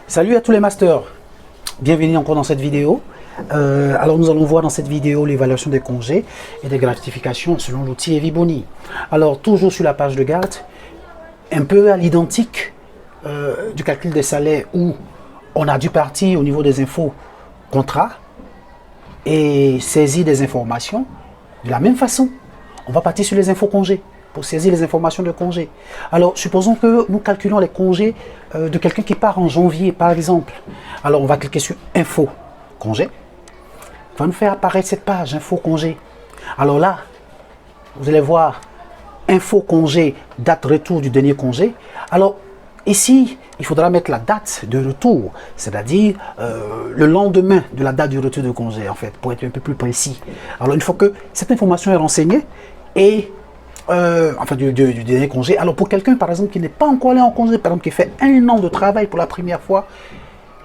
Salut à tous les masters, bienvenue encore dans cette vidéo. Alors nous allons voir dans cette vidéo l'évaluation des congés et des gratifications selon l'outil Eviboni. Alors toujours sur la page de garde, un peu à l'identique du calcul des salaires où on a dû partir au niveau des infos contrats et saisir des informations. De la même façon, on va partir sur les infos congés pour saisir les informations de congés. Alors, supposons que nous calculons les congés de quelqu'un qui part en janvier, par exemple. Alors, on va cliquer sur Info congé. On va nous faire apparaître cette page Info congé. Alors là, vous allez voir Info congé, date retour du dernier congé. Alors, ici, il faudra mettre la date de retour, c'est-à-dire le lendemain de la date du retour de congé, en fait, pour être un peu plus précis. Alors, une fois que cette information est renseignée, et enfin du dernier congé. Alors pour quelqu'un par exemple qui n'est pas encore allé en congé, par exemple qui fait 1 an de travail pour la première fois,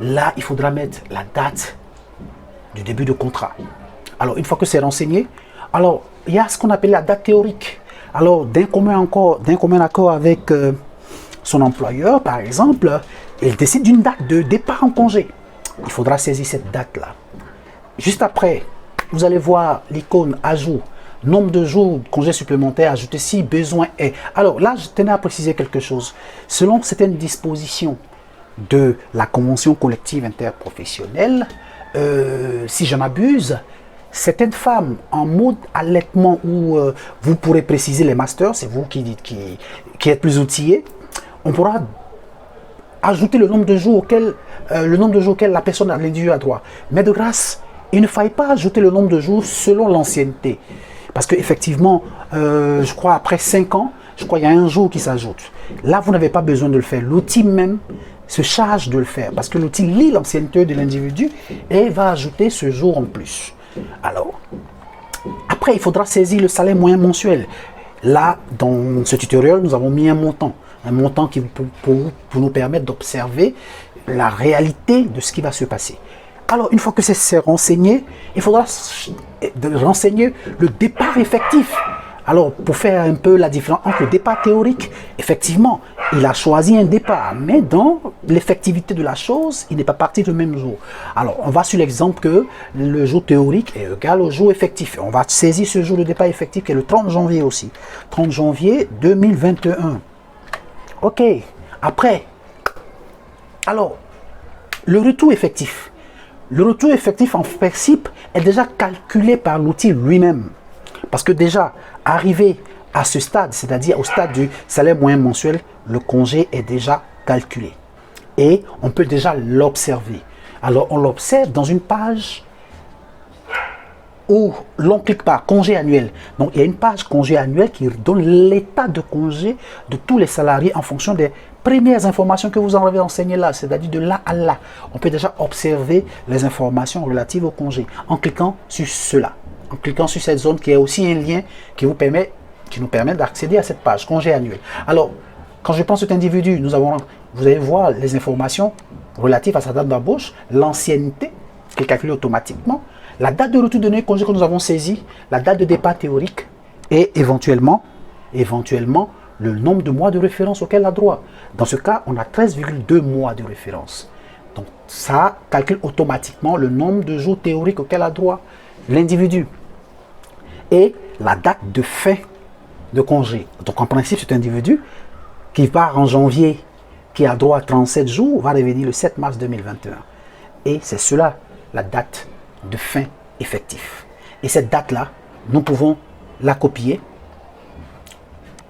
là il faudra mettre la date du début de contrat. Alors une fois que c'est renseigné, alors il y a ce qu'on appelle la date théorique. Alors d'un commun accord avec son employeur par exemple, il décide d'une date de départ en congé. Il faudra saisir cette date là. Juste après, vous allez voir l'icône ajout. Nombre de jours de congés supplémentaires ajoutés si besoin est. Alors là, je tenais à préciser quelque chose. Selon certaines dispositions de la convention collective interprofessionnelle, si je m'abuse, certaines femmes en mode allaitement où vous pourrez préciser les masters, c'est vous qui êtes plus outillés, on pourra ajouter le nombre de jours auquel la personne, l'individu a droit. Mais de grâce, il ne faille pas ajouter le nombre de jours selon l'ancienneté. Parce qu'effectivement, je crois après 5 ans, je crois qu'il y a un jour qui s'ajoute. Là, vous n'avez pas besoin de le faire. L'outil même se charge de le faire. Parce que l'outil lit l'ancienneté de l'individu et va ajouter ce jour en plus. Alors, après, il faudra saisir le salaire moyen mensuel. Là, dans ce tutoriel, nous avons mis un montant. Un montant qui pour nous permettre d'observer la réalité de ce qui va se passer. Alors, une fois que c'est renseigné, il faudra renseigner le départ effectif. Alors, pour faire un peu la différence entre le départ théorique, effectivement, il a choisi un départ, mais dans l'effectivité de la chose, il n'est pas parti du même jour. Alors, on va sur l'exemple que le jour théorique est égal au jour effectif. On va saisir ce jour de départ effectif qui est le 30 janvier aussi. 30 janvier 2021. OK. Après, alors, le retour effectif. Le retour effectif, en principe, est déjà calculé par l'outil lui-même. Parce que déjà, arrivé à ce stade, c'est-à-dire au stade du salaire moyen mensuel, le congé est déjà calculé. Et on peut déjà l'observer. Alors, on l'observe dans une page où l'on clique par congé annuel. Donc, il y a une page congé annuel qui donne l'état de congé de tous les salariés en fonction des premières informations que vous en avez enseignées là, c'est-à-dire de là à là. On peut déjà observer les informations relatives au congé en cliquant sur cela, en cliquant sur cette zone qui est aussi un lien qui nous permet d'accéder à cette page congé annuel. Alors, quand je prends cet individu, vous allez voir les informations relatives à sa date d'embauche, l'ancienneté qui est calculée automatiquement, la date de retour de notre congé que nous avons saisi, la date de départ théorique et éventuellement, le nombre de mois de référence auquel il a droit. Dans ce cas, on a 13,2 mois de référence. Donc, ça calcule automatiquement le nombre de jours théoriques auquel a droit l'individu. Et la date de fin de congé. Donc, en principe, cet individu qui part en janvier, qui a droit à 37 jours, va revenir le 7 mars 2021. Et c'est cela, la date de fin effectif. Et cette date-là, nous pouvons la copier.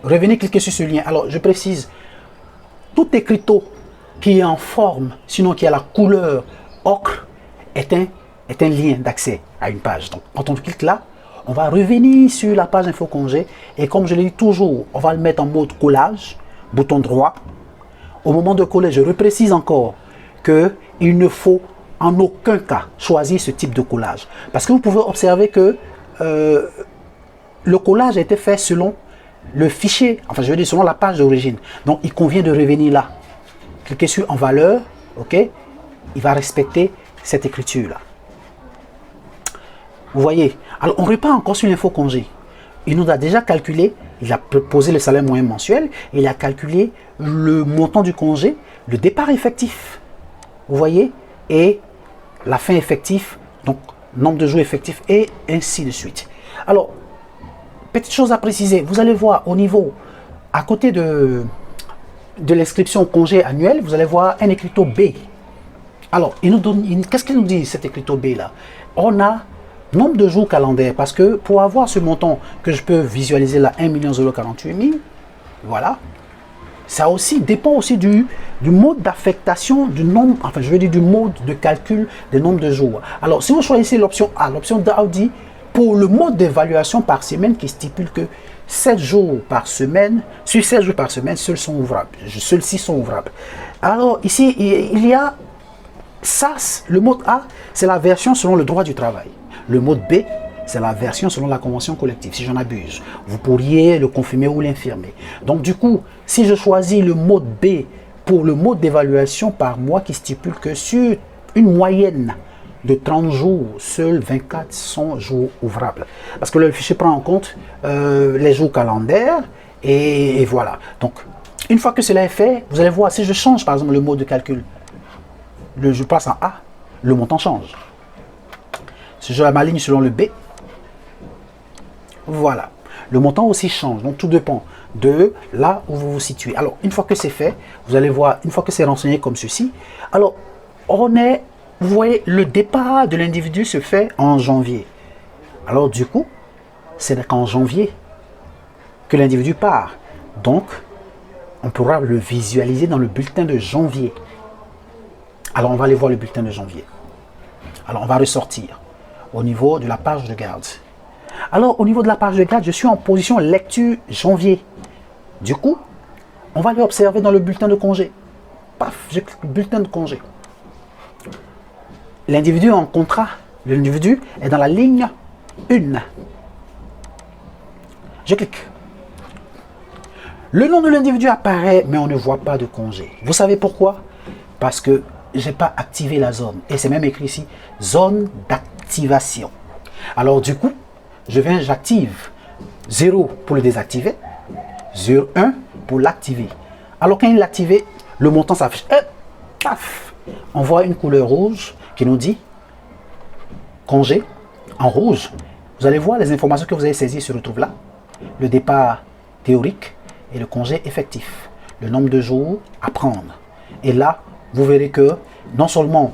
Revenez cliquer sur ce lien. Alors, je précise, tout écriteau qui est en forme, sinon qui a la couleur ocre, est un lien d'accès à une page. Donc, quand on clique là, on va revenir sur la page info congé. Et comme je l'ai dit toujours, on va le mettre en mode collage, bouton droit. Au moment de coller, je reprécise encore qu'il ne faut en aucun cas choisir ce type de collage. Parce que vous pouvez observer que le collage a été fait selon le fichier, enfin je veux dire selon la page d'origine. Donc il convient de revenir là. Cliquez sur en valeur, ok. Il va respecter cette écriture là. Vous voyez. Alors on repart encore sur l'info congé. Il nous a déjà calculé, il a posé le salaire moyen mensuel, et il a calculé le montant du congé, le départ effectif. vous voyez, et la fin effective, donc nombre de jours effectifs, et ainsi de suite. Alors, petite chose à préciser, vous allez voir au niveau, à côté de l'inscription au congé annuel, vous allez voir un écriteau B. Alors, qu'est-ce qu'il nous dit cet écriteau B là? On a nombre de jours calendaires, parce que pour avoir ce montant que je peux visualiser là, 1 048 000, voilà, ça aussi dépend aussi du mode d'affectation, du nombre, enfin je veux dire du mode de calcul des nombres de jours. Alors, si vous choisissez l'option A, l'option D dit pour le mode d'évaluation par semaine qui stipule que 7 jours par semaine, sur 7 jours par semaine, ceux-ci sont ouvrables. Alors, ici, il y a ça, le mode A, c'est la version selon le droit du travail. Le mode B, c'est la version selon la convention collective, si j'en abuse. Vous pourriez le confirmer ou l'infirmer. Donc du coup, si je choisis le mode B pour le mode d'évaluation par mois qui stipule que sur une moyenne de 30 jours, seuls 24 sont jours ouvrables. Parce que le fichier prend en compte les jours calendaires et voilà. Donc, une fois que cela est fait, vous allez voir, si je change par exemple le mode de calcul, je passe en A, le montant change. Si je m'aligne selon le B, voilà. Le montant aussi change. Donc tout dépend de là où vous vous situez. Alors une fois que c'est fait, vous allez voir, une fois que c'est renseigné comme ceci, alors vous voyez, le départ de l'individu se fait en janvier. Alors du coup, c'est qu'en janvier que l'individu part. Donc, on pourra le visualiser dans le bulletin de janvier. Alors on va aller voir le bulletin de janvier. Alors on va ressortir au niveau de la page de garde. Alors au niveau de la page de garde, je suis en position lecture janvier. Du coup, on va aller observer dans le bulletin de congé. Paf, je clique bulletin de congé. L'individu en contrat, l'individu est dans la ligne 1. Je clique. Le nom de l'individu apparaît, mais on ne voit pas de congé. Vous savez pourquoi? Parce que je n'ai pas activé la zone. Et c'est même écrit ici, zone d'activation. Alors du coup, j'active 0 pour le désactiver, 1 pour l'activer. Alors quand il l'active, le montant s'affiche. Paf, on voit une couleur rouge qui nous dit congé en rouge. Vous allez voir les informations que vous avez saisies se retrouvent là. Le départ théorique et le congé effectif. Le nombre de jours à prendre. Et là, vous verrez que non seulement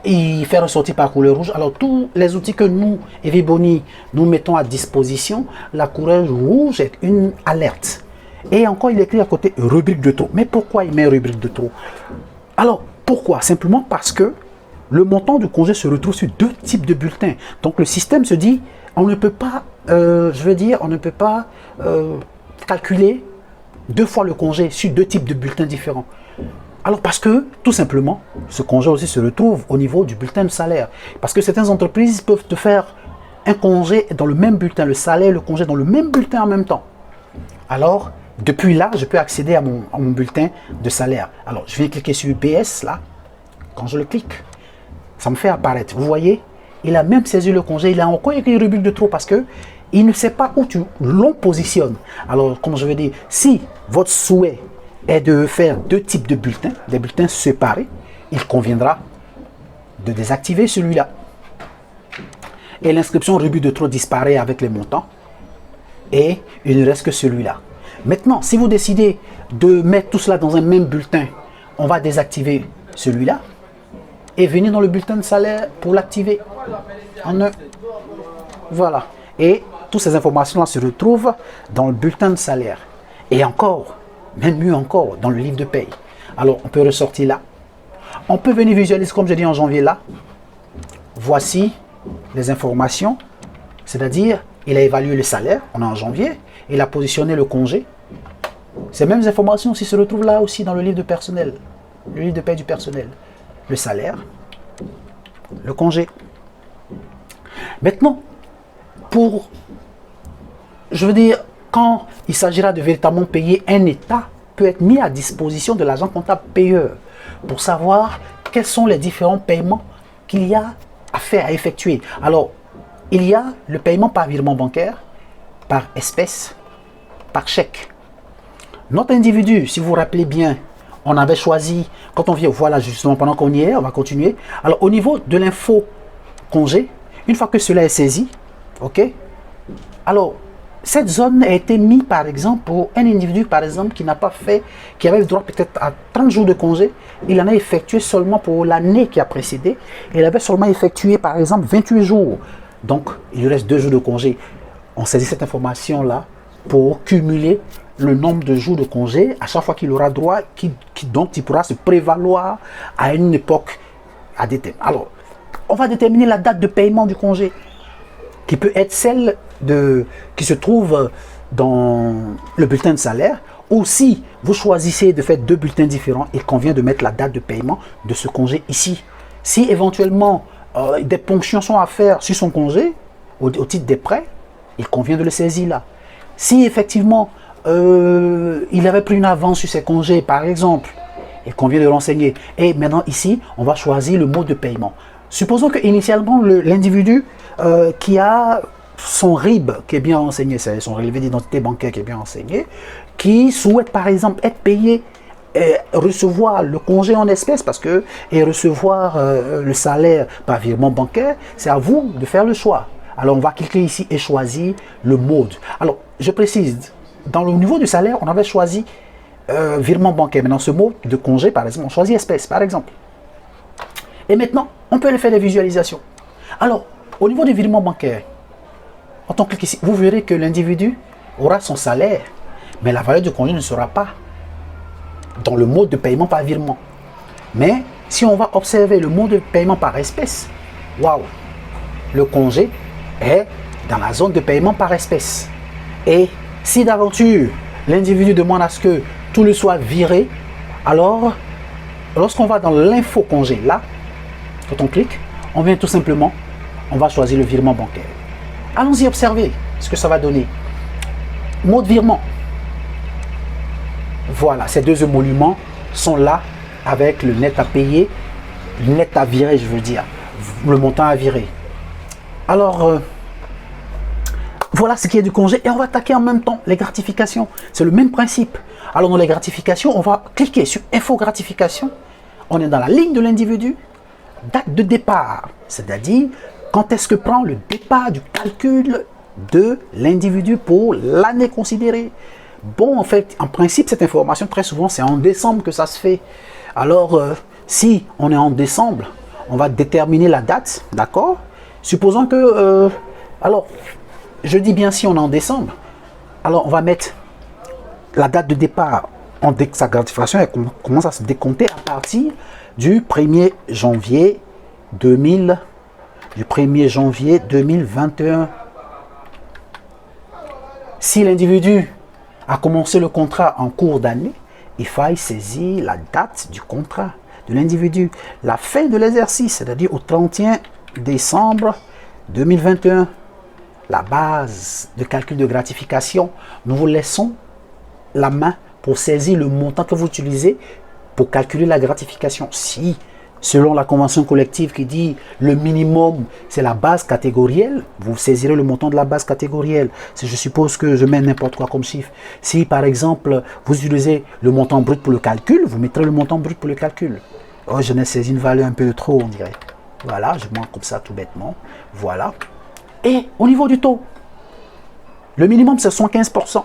il fait ressortir par couleur rouge, alors tous les outils que nous, Eviboni, nous mettons à disposition, la couleur rouge est une alerte. Et encore, il écrit à côté rubrique de trop. Mais pourquoi il met rubrique de trop? Alors, pourquoi? Simplement parce que le montant du congé se retrouve sur 2 types de bulletins. Donc le système se dit, on ne peut pas, on ne peut pas calculer 2 fois le congé sur 2 types de bulletins différents. Alors parce que, tout simplement, ce congé aussi se retrouve au niveau du bulletin de salaire. Parce que certaines entreprises peuvent te faire un congé dans le même bulletin, le salaire, le congé dans le même bulletin en même temps. Alors, depuis là, je peux accéder à mon bulletin de salaire. Alors, je viens cliquer sur BS là. Quand je le clique, ça me fait apparaître. Vous voyez, il a même saisi le congé. Il a encore écrit rubrique de trop parce que il ne sait pas où l'on positionne. Alors, comme je veux dire, si votre souhait est de faire 2 types de bulletins, des bulletins séparés, il conviendra de désactiver celui-là. Et l'inscription rubrique de trop disparaît avec les montants. Et il ne reste que celui-là. Maintenant, si vous décidez de mettre tout cela dans un même bulletin, on va désactiver celui-là et venir dans le bulletin de salaire pour l'activer en un. Voilà. Et toutes ces informations-là se retrouvent dans le bulletin de salaire. Et encore, même mieux encore, dans le livre de paye. Alors, on peut ressortir là. On peut venir visualiser, comme je dis en janvier là. Voici les informations. C'est-à-dire, il a évalué le salaire, on est en janvier. Il a positionné le congé. Ces mêmes informations aussi se retrouvent là aussi dans le livre de personnel. Le livre de paie du personnel. Le salaire, le congé. Maintenant, quand il s'agira de véritablement payer, un État peut être mis à disposition de l'agent comptable payeur pour savoir quels sont les différents paiements qu'il y a à faire, à effectuer. Alors, il y a le paiement par virement bancaire, par espèce, par chèque. Notre individu, si vous vous rappelez bien, on avait choisi, quand on vient, voilà justement, pendant qu'on y est, on va continuer. Alors au niveau de l'info congé, une fois que cela est saisi, ok, alors cette zone a été mise par exemple pour un individu par exemple qui n'a pas fait, qui avait le droit peut-être à 30 jours de congé, il en a effectué seulement pour l'année qui a précédé, il avait seulement effectué par exemple 28 jours, donc il lui reste 2 jours de congé. On saisit cette information là pour cumuler le nombre de jours de congé à chaque fois qu'il aura droit, dont il pourra se prévaloir à une époque à déterminer. Alors, on va déterminer la date de paiement du congé, qui peut être celle qui se trouve dans le bulletin de salaire, ou si vous choisissez de faire 2 bulletins différents, il convient de mettre la date de paiement de ce congé ici. Si éventuellement des ponctions sont à faire sur son congé, au titre des prêts, il convient de le saisir là. Si effectivement il avait pris une avance sur ses congés, par exemple, il convient de l'enseigner. Et maintenant ici, on va choisir le mode de paiement. Supposons que initialement l'individu qui a son RIB qui est bien renseigné, c'est son relevé d'identité bancaire qui est bien renseigné, qui souhaite par exemple être payé, recevoir le congé en espèces et recevoir le salaire par virement bancaire, c'est à vous de faire le choix. Alors on va cliquer ici et choisir le mode. Alors je précise, dans le niveau du salaire, on avait choisi virement bancaire. Maintenant ce mode de congé par exemple, on choisit espèces par exemple. Et maintenant, on peut faire des visualisations. Alors, au niveau du virement bancaire, quand on clique ici, vous verrez que l'individu aura son salaire, mais la valeur du congé ne sera pas dans le mode de paiement par virement. Mais si on va observer le mode de paiement par espèce, waouh, le congé est dans la zone de paiement par espèce. Et si d'aventure, l'individu demande à ce que tout le soit viré, alors, lorsqu'on va dans l'info congé, là, quand on clique, on vient tout simplement, on va choisir le virement bancaire. Allons-y observer ce que ça va donner. Mode virement. Voilà, ces 2 émoluments sont là avec le net à payer, le net à virer, je veux dire, le montant à virer. Alors, voilà ce qui est du congé et on va attaquer en même temps les gratifications. C'est le même principe. Alors, dans les gratifications, on va cliquer sur Info gratification. On est dans la ligne de l'individu. Date de départ, c'est-à-dire quand est-ce que prend le départ du calcul de l'individu pour l'année considérée. Bon, en fait, en principe, cette information, très souvent, c'est en décembre que ça se fait. Alors, si on est en décembre, on va déterminer la date, d'accord? Supposons que, alors, je dis bien si on est en décembre, alors on va mettre la date de départ, sa gratification, elle commence à se décompter à partir du 1er janvier 2021. Si l'individu a commencé le contrat en cours d'année, il faille saisir la date du contrat de l'individu, la fin de l'exercice, c'est-à-dire au 31 décembre 2021. La base de calcul de gratification, nous vous laissons la main pour saisir le montant que vous utilisez pour calculer la gratification. Si, selon la convention collective qui dit le minimum, c'est la base catégorielle, vous saisirez le montant de la base catégorielle. Si je suppose que je mets n'importe quoi comme chiffre. Si, par exemple, vous utilisez le montant brut pour le calcul, vous mettrez le montant brut pour le calcul. Oh, je n'ai saisi une valeur un peu trop, on dirait. Voilà, je monte comme ça tout bêtement. Voilà. Et au niveau du taux, le minimum c'est 75%.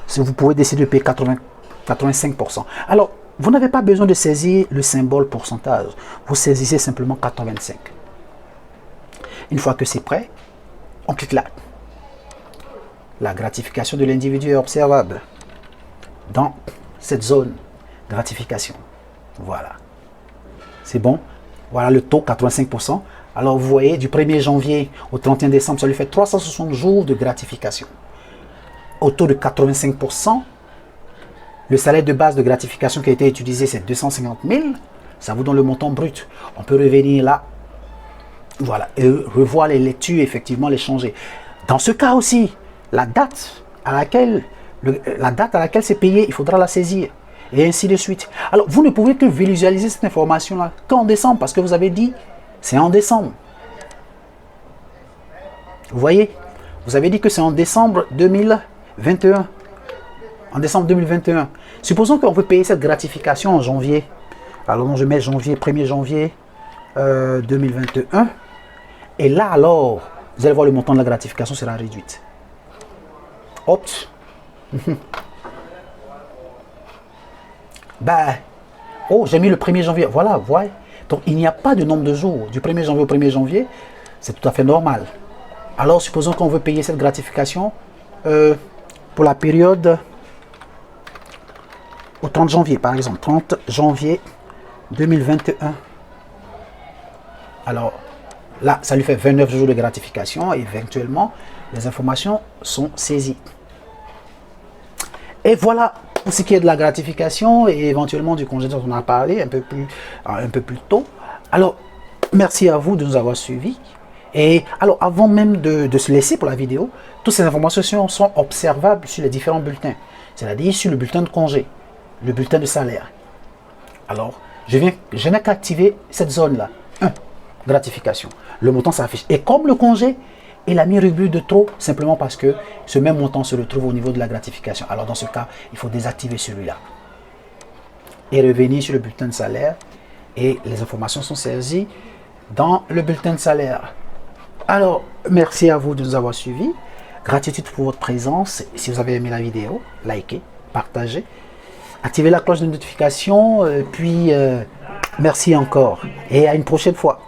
Si vous pouvez décider de payer 85%. Alors, vous n'avez pas besoin de saisir le symbole pourcentage. Vous saisissez simplement 85. Une fois que c'est prêt, on clique là. La gratification de l'individu est observable dans cette zone gratification. Voilà. C'est bon. Voilà le taux, 85%. Alors, vous voyez, du 1er janvier au 31 décembre, ça lui fait 360 jours de gratification. Au taux de 85%, le salaire de base de gratification qui a été utilisé, c'est 250 000. Ça vous donne le montant brut. On peut revenir là. Voilà. Et revoir les lectures, effectivement, les changer. Dans ce cas aussi, la date à laquelle c'est payé, il faudra la saisir. Et ainsi de suite. Alors, vous ne pouvez que visualiser cette information-là qu'en décembre, parce que vous avez dit, c'est en décembre. Vous voyez? Vous avez dit que c'est en décembre 2021. En décembre 2021. supposons qu'on veut payer cette gratification en janvier. Alors, je mets janvier, 1er janvier 2021. Et là, alors, vous allez voir le montant de la gratification sera réduite. Hop. Ben, oh, j'ai mis le 1er janvier. Voilà, voyez. Donc, il n'y a pas de nombre de jours. Du 1er janvier au 1er janvier, c'est tout à fait normal. Alors, supposons qu'on veut payer cette gratification pour la période au 30 janvier, par exemple. 30 janvier 2021. Alors, là, ça lui fait 29 jours de gratification et éventuellement, les informations sont saisies. Et voilà pour ce qui est de la gratification et éventuellement du congé dont on a parlé un peu plus tôt. Alors, merci à vous de nous avoir suivis. Et alors, avant même de se laisser pour la vidéo, toutes ces informations sont observables sur les différents bulletins. C'est-à-dire sur le bulletin de congé, le bulletin de salaire. Alors, je n'ai qu'à activer cette zone-là. 1. Gratification. Le montant s'affiche. Et comme le congé, il a mis rubrique de trop, simplement parce que ce même montant se retrouve au niveau de la gratification. Alors, dans ce cas, il faut désactiver celui-là. Et revenir sur le bulletin de salaire. Et les informations sont saisies dans le bulletin de salaire. Alors, merci à vous de nous avoir suivis. Gratitude pour votre présence. Si vous avez aimé la vidéo, likez, partagez. Activez la cloche de notification. Puis, merci encore. Et à une prochaine fois.